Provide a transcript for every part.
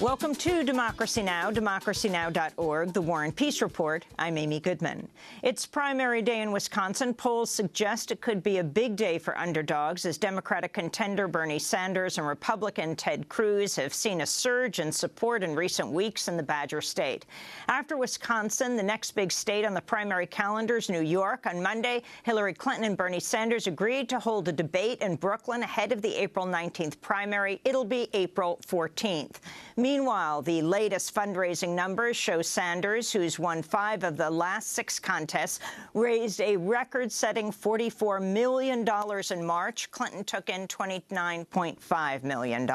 Welcome to Democracy Now!, democracynow.org, The War and Peace Report. I'm Amy Goodman. It's primary day in Wisconsin. Polls suggest it could be a big day for underdogs as Democratic contender Bernie Sanders and Republican Ted Cruz have seen a surge in support in recent weeks in the Badger State. After Wisconsin, the next big state on the primary calendar is New York. On Monday, Hillary Clinton and Bernie Sanders agreed to hold a debate in Brooklyn ahead of the April 19th primary. It'll be April 14th. Meanwhile, the latest fundraising numbers show Sanders, who's won 5 of the last 6 contests, raised a record-setting $44 million in March. Clinton took in $29.5 million.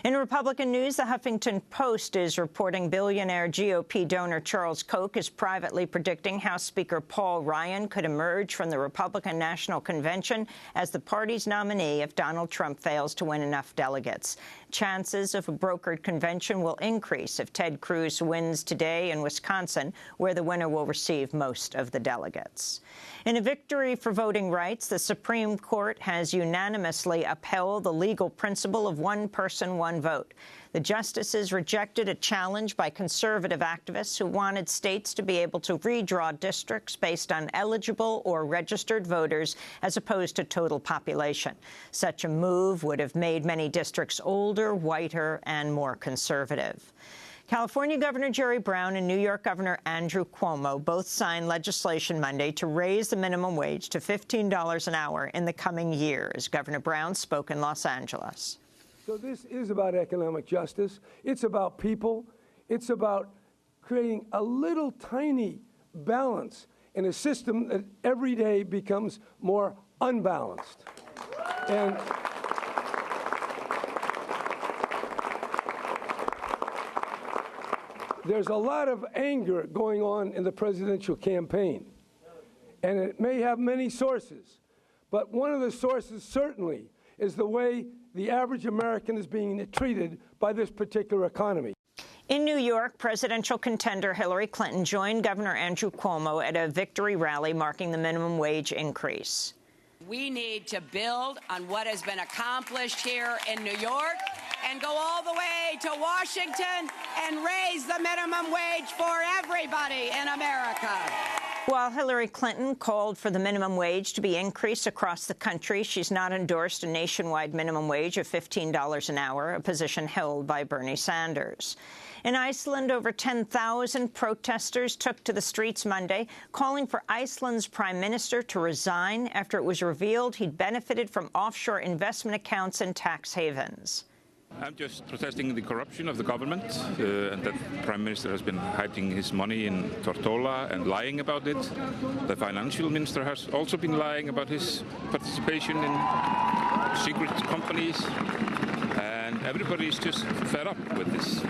In Republican news, the Huffington Post is reporting billionaire GOP donor Charles Koch is privately predicting House Speaker Paul Ryan could emerge from the Republican National Convention as the party's nominee if Donald Trump fails to win enough delegates. Chances of a brokered convention will increase if Ted Cruz wins today in Wisconsin, where the winner will receive most of the delegates. In a victory for voting rights, the Supreme Court has unanimously upheld the legal principle of one person, one vote. The justices rejected a challenge by conservative activists who wanted states to be able to redraw districts based on eligible or registered voters as opposed to total population. Such a move would have made many districts older, whiter, and more conservative. California Governor Jerry Brown and New York Governor Andrew Cuomo both signed legislation Monday to raise the minimum wage to $15 an hour in the coming years. Governor Brown spoke in Los Angeles. So this is about economic justice. It's about people. It's about creating a little tiny balance in a system that every day becomes more unbalanced. And there's a lot of anger going on in the presidential campaign, and it may have many sources, but one of the sources certainly is the way the average American is being treated by this particular economy. In New York, presidential contender Hillary Clinton joined Governor Andrew Cuomo at a victory rally marking the minimum wage increase. We need to build on what has been accomplished here in New York and go all the way to Washington and raise the minimum wage for everybody in America. While Hillary Clinton called for the minimum wage to be increased across the country, she's not endorsed a nationwide minimum wage of $15 an hour, a position held by Bernie Sanders. In Iceland, over 10,000 protesters took to the streets Monday, calling for Iceland's prime minister to resign after it was revealed he'd benefited from offshore investment accounts in tax havens. I'm just protesting the corruption of the government and that the Prime Minister has been hiding his money in Tortola and lying about it. The Financial Minister has also been lying about his participation in secret companies, and everybody is just fed up with this.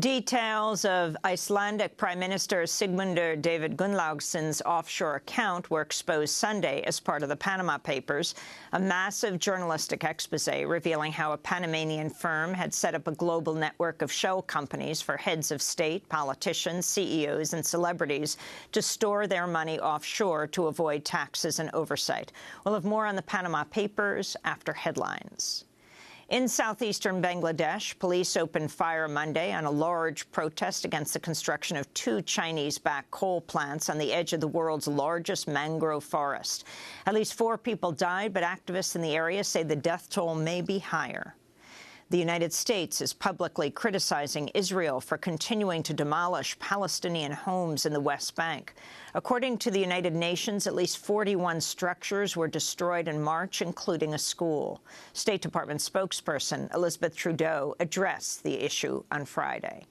Details of Icelandic Prime Minister Sigmundur David Gunnlaugsson's offshore account were exposed Sunday as part of the Panama Papers, a massive journalistic expose revealing how a Panamanian firm had set up a global network of shell companies for heads of state, politicians, CEOs, and celebrities to store their money offshore to avoid taxes and oversight. We'll have more on the Panama Papers after headlines. In southeastern Bangladesh, police opened fire Monday on a large protest against the construction of 2 Chinese-backed coal plants on the edge of the world's largest mangrove forest. At least 4 people died, but activists in the area say the death toll may be higher. The United States is publicly criticizing Israel for continuing to demolish Palestinian homes in the West Bank. According to the United Nations, at least 41 structures were destroyed in March, including a school. State Department spokesperson Elizabeth Trudeau addressed the issue on Friday.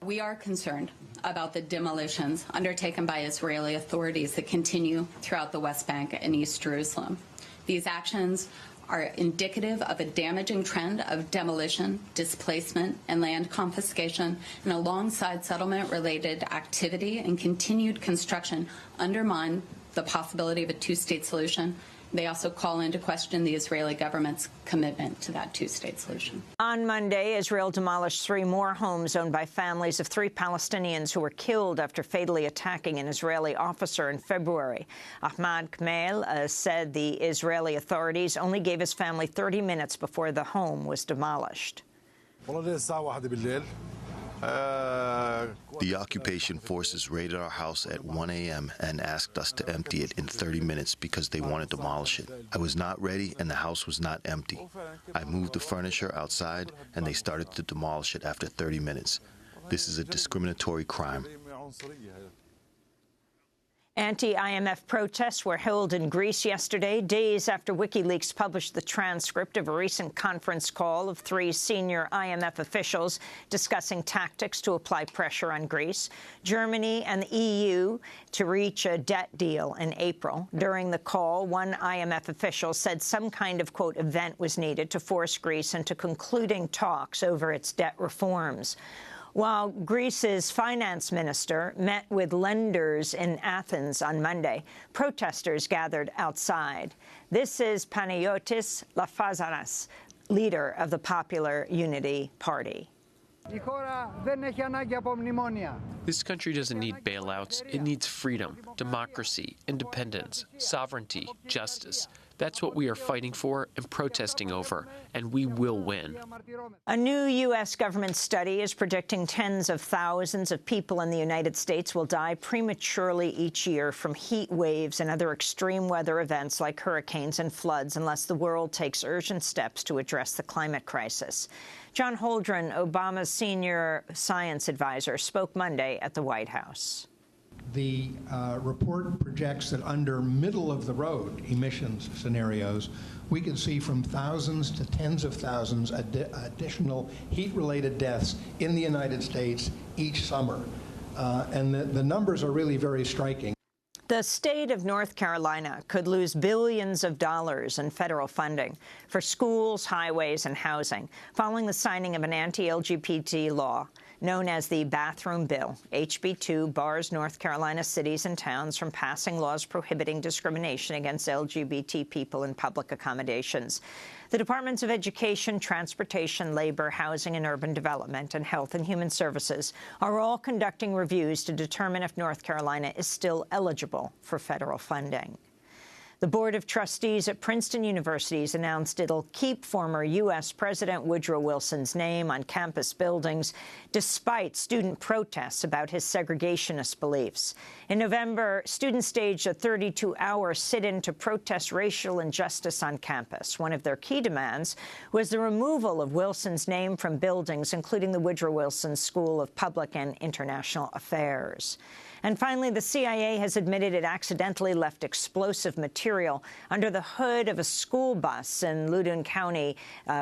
We are concerned about the demolitions undertaken by Israeli authorities that continue throughout the West Bank and East Jerusalem. These actions are indicative of a damaging trend of demolition, displacement, and land confiscation, and alongside settlement-related activity and continued construction undermine the possibility of a 2-state solution. They also call into question the Israeli government's commitment to that 2-state solution. On Monday, Israel demolished 3 more homes owned by families of 3 Palestinians who were killed after fatally attacking an Israeli officer in February. Ahmad Khmel said the Israeli authorities only gave his family 30 minutes before the home was demolished. The occupation forces raided our house at 1 a.m. and asked us to empty it in 30 minutes because they want to demolish it. I was not ready and the house was not empty. I moved the furniture outside and they started to demolish it after 30 minutes. This is a discriminatory crime. Anti-IMF protests were held in Greece yesterday, days after WikiLeaks published the transcript of a recent conference call of 3 senior IMF officials discussing tactics to apply pressure on Greece, Germany and the EU to reach a debt deal in April. During the call, one IMF official said some kind of, quote, event was needed to force Greece into concluding talks over its debt reforms. While Greece's finance minister met with lenders in Athens on Monday, protesters gathered outside. This is Panagiotis Lafazaras, leader of the Popular Unity Party. This country doesn't need bailouts. It needs freedom, democracy, independence, sovereignty, justice. That's what we are fighting for and protesting over, and we will win. A new U.S. government study is predicting tens of thousands of people in the United States will die prematurely each year from heat waves and other extreme weather events like hurricanes and floods unless the world takes urgent steps to address the climate crisis. John Holdren, Obama's senior science advisor, spoke Monday at the White House. The report projects that under middle-of-the-road emissions scenarios, we could see from thousands to tens of thousands additional heat-related deaths in the United States each summer. And the numbers are really very striking. The state of North Carolina could lose billions of dollars in federal funding for schools, highways, and housing following the signing of an anti-LGBT law known as the Bathroom Bill. HB 2 bars North Carolina cities and towns from passing laws prohibiting discrimination against LGBT people in public accommodations. The Departments of Education, Transportation, Labor, Housing and Urban Development, and Health and Human Services are all conducting reviews to determine if North Carolina is still eligible for federal funding. The Board of Trustees at Princeton University has announced it'll keep former U.S. President Woodrow Wilson's name on campus buildings despite student protests about his segregationist beliefs. In November, students staged a 32-hour sit-in to protest racial injustice on campus. One of their key demands was the removal of Wilson's name from buildings, including the Woodrow Wilson School of Public and International Affairs. And finally, the CIA has admitted it accidentally left explosive material under the hood of a school bus in Loudoun County,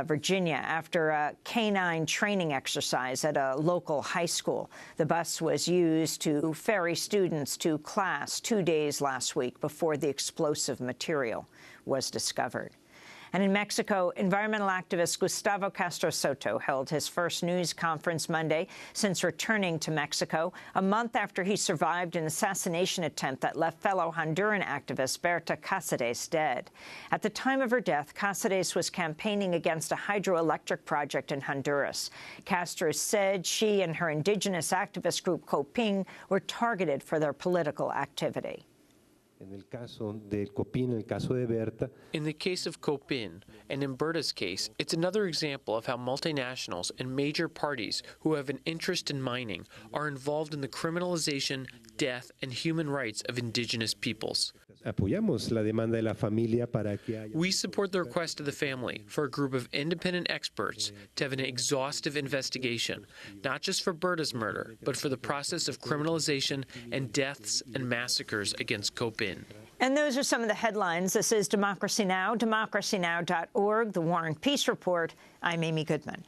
Virginia, after a canine training exercise at a local high school. The bus was used to ferry students to class 2 days last week before the explosive material was discovered. And in Mexico, environmental activist Gustavo Castro Soto held his first news conference Monday since returning to Mexico, a month after he survived an assassination attempt that left fellow Honduran activist Berta Cáceres dead. At the time of her death, Cáceres was campaigning against a hydroelectric project in Honduras. Castro said she and her indigenous activist group COPIN were targeted for their political activity. In the case of COPIN, and in Berta's case, it's another example of how multinationals and major parties who have an interest in mining are involved in the criminalization, death, and human rights of indigenous peoples. We support the request of the family for a group of independent experts to have an exhaustive investigation, not just for Berta's murder, but for the process of criminalization and deaths and massacres against COPIN. And those are some of the headlines. This is Democracy Now!, democracynow.org, The War and Peace Report. I'm Amy Goodman.